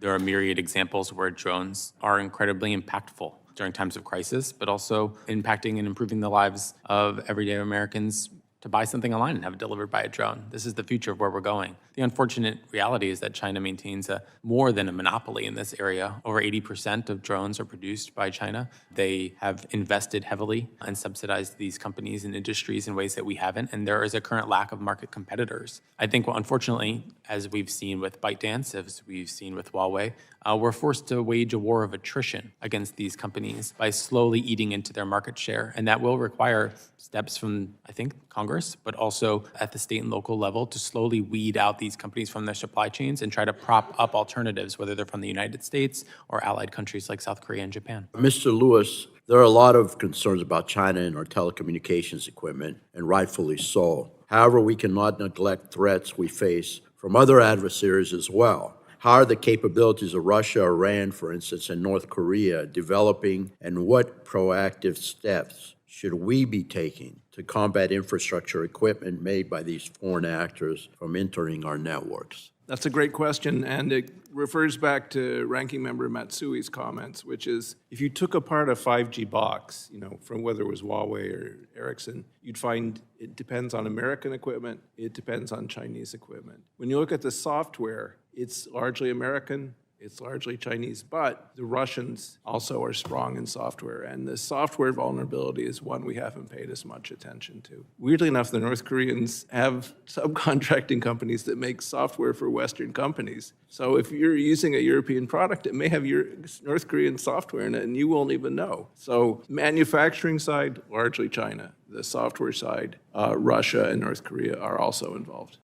There are myriad examples where drones are incredibly impactful during times of crisis, but also impacting and improving the lives of everyday Americans to buy something online and have it delivered by a drone. This is the future of where we're going. The unfortunate reality is that China maintains more than a monopoly in this area. Over 80% of drones are produced by China. They have invested heavily and subsidized these companies and industries in ways that we haven't, and there is a current lack of market competitors. I think, unfortunately, as we've seen with ByteDance, as we've seen with Huawei, we're forced to wage a war of attrition against these companies by slowly eating into their market share. And that will require steps from, I think, Congress, but also at the state and local level to slowly weed out these companies from their supply chains and try to prop up alternatives, whether they're from the United States or allied countries like South Korea and Japan. Mr. Lewis, there are a lot of concerns about China and our telecommunications equipment, and rightfully so. However, we cannot neglect threats we face from other adversaries as well. How are the capabilities of Russia, Iran, for instance, and North Korea developing, and what proactive steps should we be taking to combat infrastructure equipment made by these foreign actors from entering our networks? That's a great question, and it refers back to Ranking Member Matsui's comments, which is if you took apart a 5G box, from whether it was Huawei or Ericsson, you'd find it depends on American equipment, it depends on Chinese equipment. When you look at the software, it's largely American, it's largely Chinese, but the Russians also are strong in software, and the software vulnerability is one we haven't paid as much attention to. Weirdly enough, the North Koreans have subcontracting companies that make software for Western companies. So if you're using a European product, it may have your North Korean software in it, and you won't even know. So manufacturing side, largely China. The software side, Russia and North Korea are also involved.